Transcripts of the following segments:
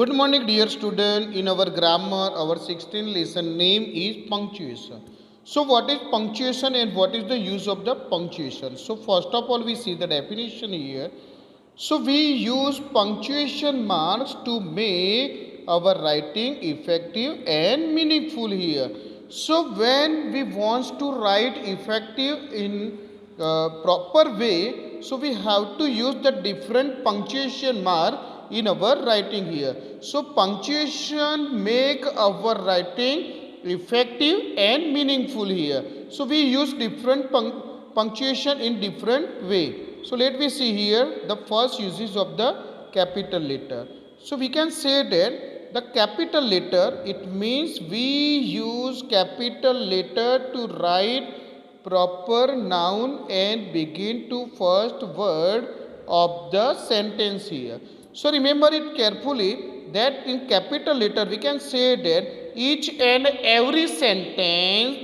Good morning, dear student. In our grammar, our 16th lesson name is punctuation. So, what is punctuation and what is the use of the punctuation? So, first of all, we see the definition here. So, we use punctuation marks to make our writing effective and meaningful here. So, when we want to write effective in proper way, so we have to use the different punctuation mark in our writing here. So punctuation make our writing effective and meaningful here. So we use different punctuation in different way. So let me see here the first uses of the capital letter. So we can say that the capital letter, it means we use capital letter to write proper noun and begin to first word of the sentence here. So remember it carefully that in capital letter we can say that each and every sentence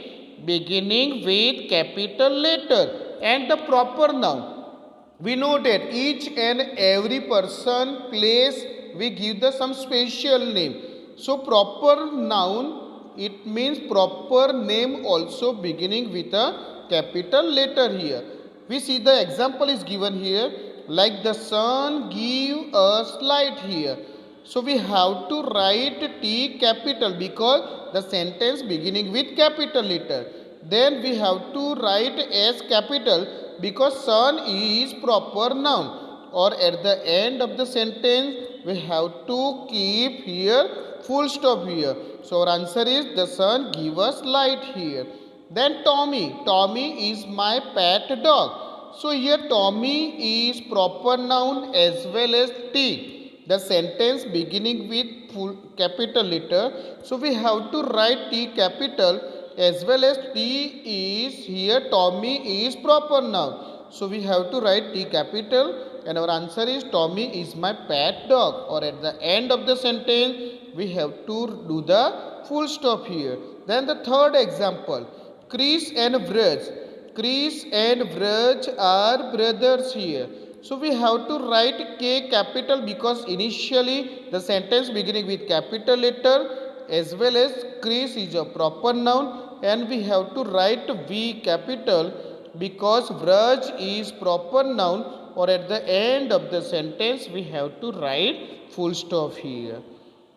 beginning with capital letter and the proper noun. We know that each and every person, place, we give the some special name. So proper noun, it means proper name also beginning with a capital letter here. We see the example is given here, like the sun give us light here. So we have to write T capital because the sentence beginning with capital letter. Then we have to write S capital because sun is proper noun, or at the end of the sentence we have to keep here full stop here. So our answer is the sun give us light here. Then Tommy is my pet dog. So here Tommy is proper noun as well as T. The sentence beginning with full capital letter. So we have to write T capital as well as T is here Tommy is proper noun. So we have to write T capital and our answer is Tommy is my pet dog, or at the end of the sentence we have to do the full stop here. Then the third example, Chris and Vraj. Chris and Vraj are brothers here. So we have to write K capital because initially the sentence beginning with capital letter as well as Chris is a proper noun, and we have to write V capital because Vraj is proper noun, or at the end of the sentence we have to write full stop here.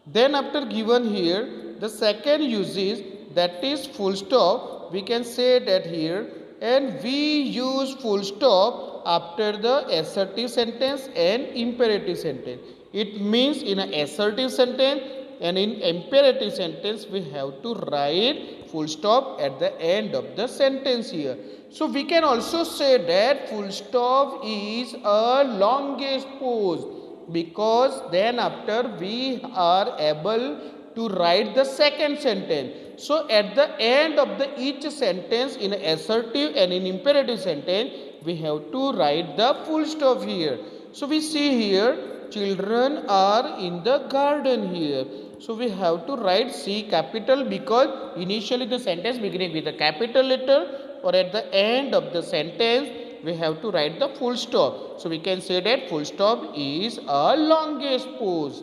Then after given here the second use is that is full stop, we can say that here, and we use full stop after the assertive sentence and imperative sentence. It means in an assertive sentence and in imperative sentence we have to write full stop at the end of the sentence here. So we can also say that full stop is a longest pause because then after we are able to write the second sentence. So at the end of the each sentence in assertive and in imperative sentence we have to write the full stop here. So we see here children are in the garden here. So we have to write C capital because initially the sentence beginning with a capital letter, or at the end of the sentence we have to write the full stop. So we can say that full stop is a longest pause.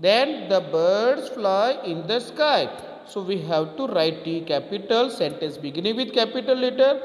Then the birds fly in the sky. So we have to write T capital, sentence beginning with capital letter,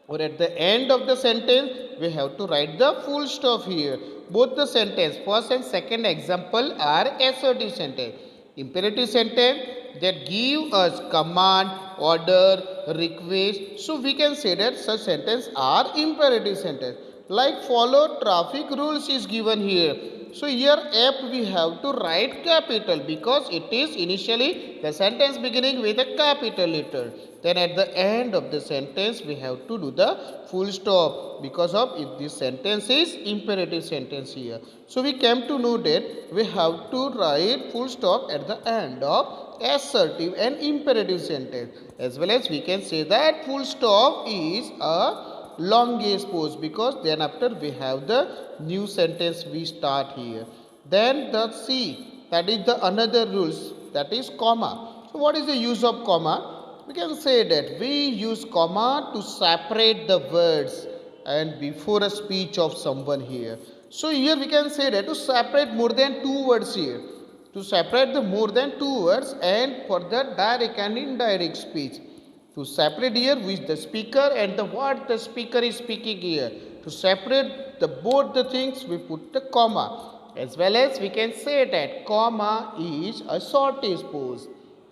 or at the end of the sentence we have to write the full stop here. Both the sentence, first and second example, are assertive sentence. Imperative sentence that give us command, order, request. So we can say that such sentence are imperative sentence. Like follow traffic rules is given here. So here F we have to write capital because it is initially the sentence beginning with a capital letter. Then at the end of the sentence we have to do the full stop because of if this sentence is imperative sentence here. So we came to know that we have to write full stop at the end of assertive and imperative sentence, as well as we can say that full stop is a longest pause because then after we have the new sentence we start here. Then the C, that is the another rules, that is comma. So what is the use of comma? We can say that we use comma to separate the words and before a speech of someone here. So here we can say that to separate more than two words here. To separate the more than two words and for the direct and indirect speech. To separate here with the speaker and the what the speaker is speaking here. To separate the both the things we put the comma. As well as we can say that comma is a shortest pose.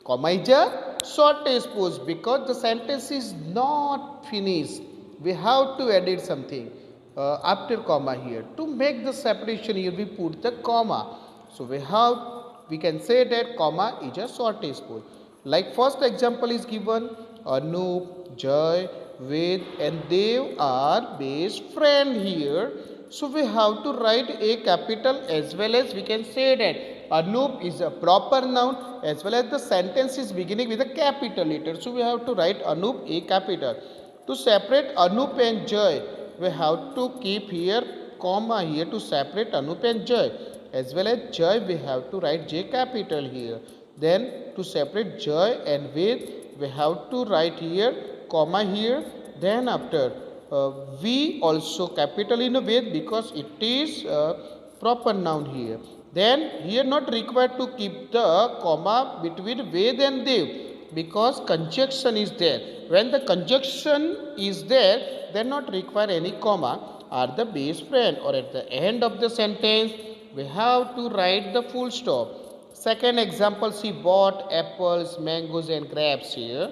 Comma is a shortest pose because the sentence is not finished. We have to edit something after comma here. To make the separation here we put the comma. So we can say that comma is a shortest pose. Like first example is given, Anup, Jai, Ved and Dev are best friend here. So we have to write a capital as well as we can say that Anup is a proper noun as well as the sentence is beginning with a capital letter. So we have to write Anup a capital. To separate Anup and Jai, we have to keep here comma here to separate Anup and Jai. As well as Jai, we have to write J capital here. Then to separate Jai and Ved, we have to write here comma here. Then after we also capital in a Ved because it is proper noun here. Then here not required to keep the comma between Ved and Dev because conjunction is there. When the conjunction is there, then not require any comma. Are the best friend or at the end of the sentence, we have to write the full stop. Second example, she bought apples, mangoes and grapes here.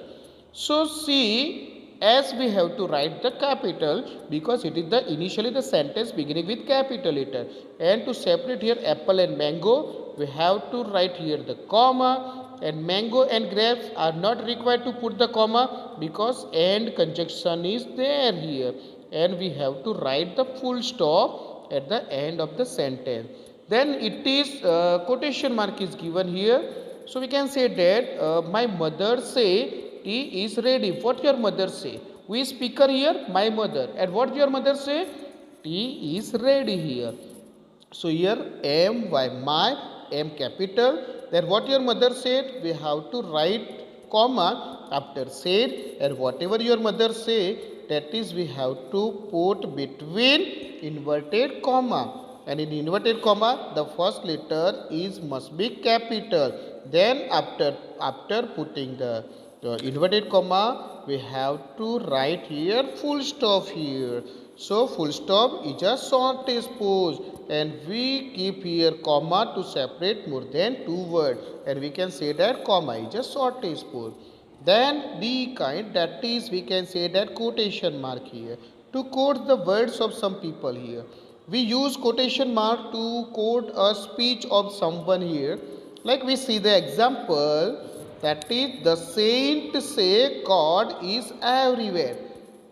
So see, as we have to write the capital because it is the initially the sentence beginning with capital letter. And to separate here apple and mango, we have to write here the comma, and mango and grapes are not required to put the comma because and conjunction is there here. And we have to write the full stop at the end of the sentence. Then it is quotation mark is given here. So we can say that my mother say tea is ready. What your mother say? We speaker here, my mother. And what your mother say? Tea is ready here. So here am, why my, am capital. Then what your mother said? We have to write comma after said. And whatever your mother say, that is we have to put between inverted comma. And in inverted comma, the first letter is must be capital. Then after putting the inverted comma, we have to write here full stop here. So full stop is a shortest pose, and we keep here comma to separate more than two words, and we can say that comma is a shortest pose. Then D kind, that is we can say that quotation mark here to quote the words of some people here. We use quotation mark to quote a speech of someone here. Like we see the example, that is the saint say God is everywhere.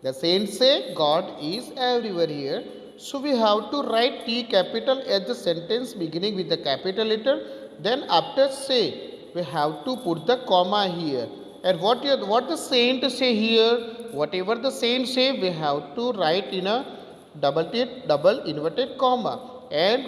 The saint say God is everywhere here. So we have to write T capital at the sentence beginning with the capital letter. Then after say, we have to put the comma here. And what the saint say here, whatever the saint say, we have to write in a double inverted comma, and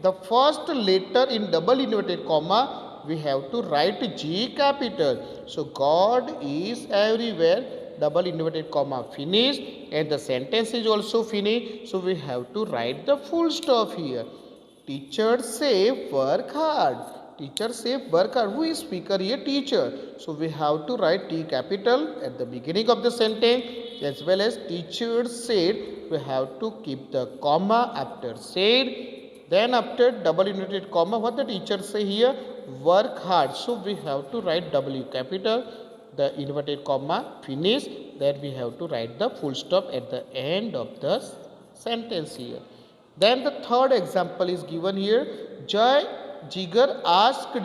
the first letter in double inverted comma we have to write G capital. So God is everywhere, double inverted comma finished, and the sentence is also finished. So we have to write the full stop here. Teacher say work hard. Teacher say work hard. Who is speaker here? Teacher. So we have to write T capital at the beginning of the sentence, as well as teacher said. We have to keep the comma after said. Then after double inverted comma, what the teacher say here? Work hard. So we have to write W capital, the inverted comma finish. Then we have to write the full stop at the end of the sentence here. Then the third example is given here. Jigar asked,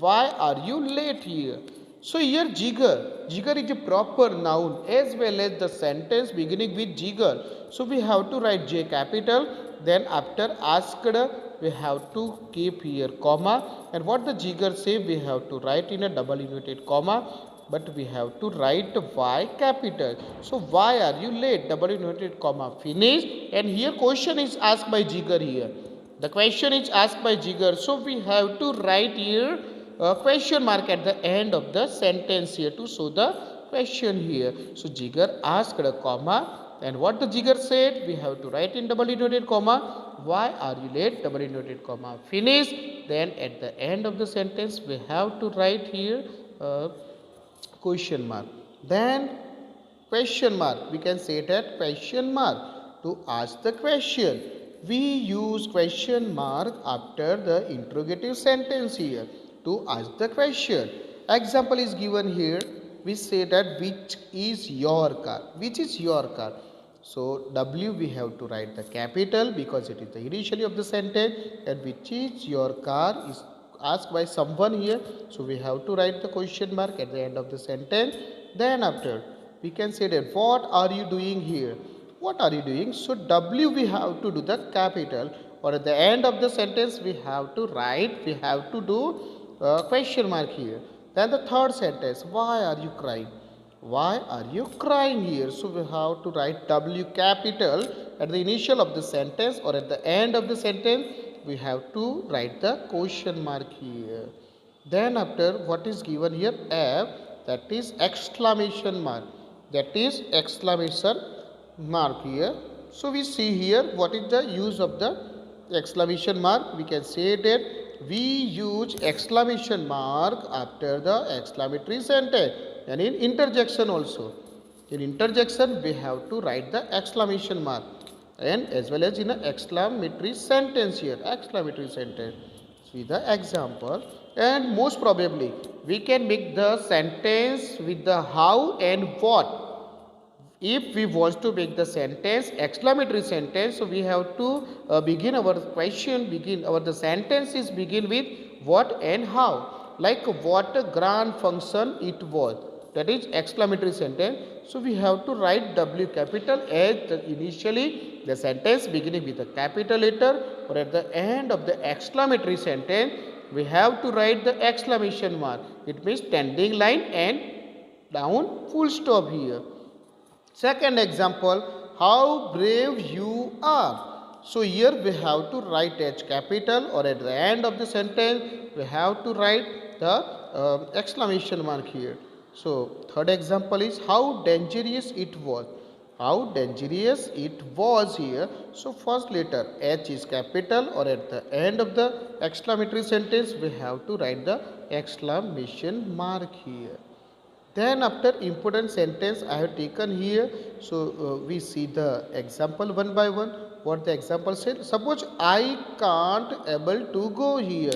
why are you late here? So here Jigar is a proper noun as well as the sentence beginning with Jigar. So we have to write J capital. Then after asked, we have to keep here comma. And what the Jigar say, we have to write in a double inverted comma. But we have to write Y capital. So why are you late? Double inverted comma finish. And here question is asked by Jigar here. The question is asked by Jigar. So we have to write here a question mark at the end of the sentence here to show the question here. So Jigar asked a comma, and what the Jigar said, we have to write in double inverted comma. Why are you late? Double inverted comma finish. then at the end of the sentence we have to write here question mark. Then question mark, we can say that question mark to ask the question. We use question mark after the interrogative sentence here to ask the question. Example is given here. We say that which is your car? Which is your car? So W we have to write the capital because it is the initially of the sentence, and which is your car is asked by someone here. So we have to write the question mark at the end of the sentence. Then after we can say that what are you doing here? What are you doing? So W we have to do the capital, or at the end of the sentence we have to write, we have to do question mark here. Then the third sentence, why are you crying? Why are you crying here? So we have to write W capital at the initial of the sentence, or at the end of the sentence we have to write the question mark here. Then after what is given here F, that is exclamation mark, that is exclamation mark here. So we see here what is the use of the exclamation mark. We can say that we use exclamation mark after the exclamatory sentence, and in interjection also. In interjection we have to write the exclamation mark, and as well as in an exclamatory sentence here, exclamatory sentence. See the example, and most probably we can make the sentence with the how and what. If we want to make the sentence exclamatory sentence, so we have to begin our question, begin our the sentences begin with what and how. Like what a grand function it was, that is exclamatory sentence. So we have to write W capital as the initially the sentence beginning with a capital letter, or at the end of the exclamatory sentence we have to write the exclamation mark. It means standing line and down full stop here. Second example, how brave you are. So here we have to write H capital, or at the end of the sentence we have to write the exclamation mark here. So third example is how dangerous it was. How dangerous it was here. So first letter H is capital, or at the end of the exclamatory sentence we have to write the exclamation mark here. Then after important sentence I have taken here. So we see the example one by one. What the example said, suppose I can't able to go here.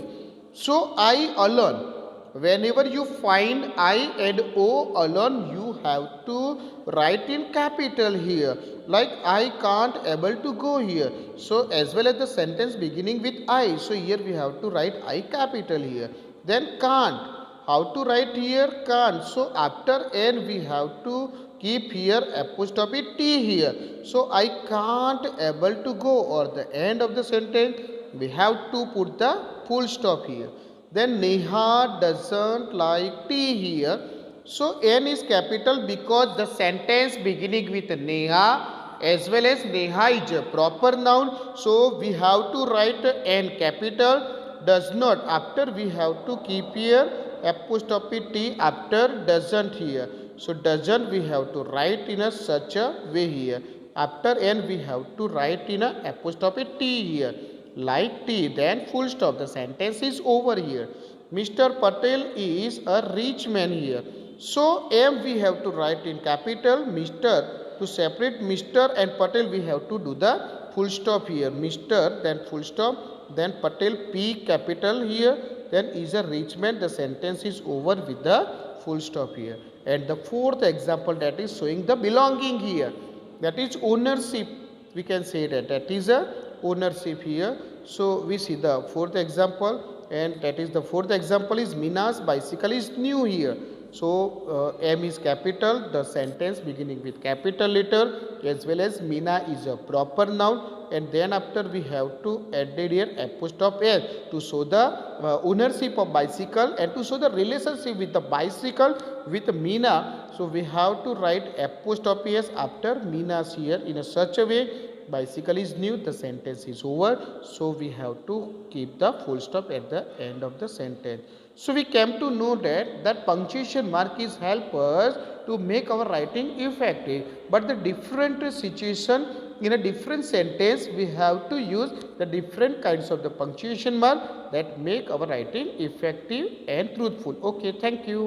So I alone. Whenever you find I and O alone, you have to write in capital here. Like I can't able to go here. So as well as the sentence beginning with I. So here we have to write I capital here. Then can't. How to write here? Can't. So after N we have to keep here apostrophe T here. So I can't able to go, or the end of the sentence we have to put the full stop here. Then Neha doesn't like tea here. So N is capital because the sentence beginning with Neha as well as Neha is a proper noun. So we have to write N capital. Does not, after we have to keep here apostrophe T after doesn't here. So doesn't we have to write in a such a way here. After N we have to write in a apostrophe T here. Like T, then full stop. The sentence is over here. Mr. Patel is a rich man here. So M we have to write in capital. Mr. To separate Mr. and Patel we have to do the full stop here. Mr. then full stop. Then Patel P capital here. Then is a rich man. The sentence is over with the full stop here. And the fourth example, that is showing the belonging here. That is ownership. We can say that is a ownership here. So we see the fourth example, and that is the fourth example is Mina's bicycle is new here. So M is capital, the sentence beginning with capital letter, as well as Mina is a proper noun, and then after we have to add here apostrophe S to show the ownership of bicycle and to show the relationship with the bicycle with Mina. So we have to write apostrophe S after Mina's here in a such a way. Bicycle is new, the sentence is over, so we have to keep the full stop at the end of the sentence. So we came to know that punctuation mark is help us to make our writing effective, but the different situation in a different sentence we have to use the different kinds of the punctuation mark that make our writing effective and truthful. Okay, thank you.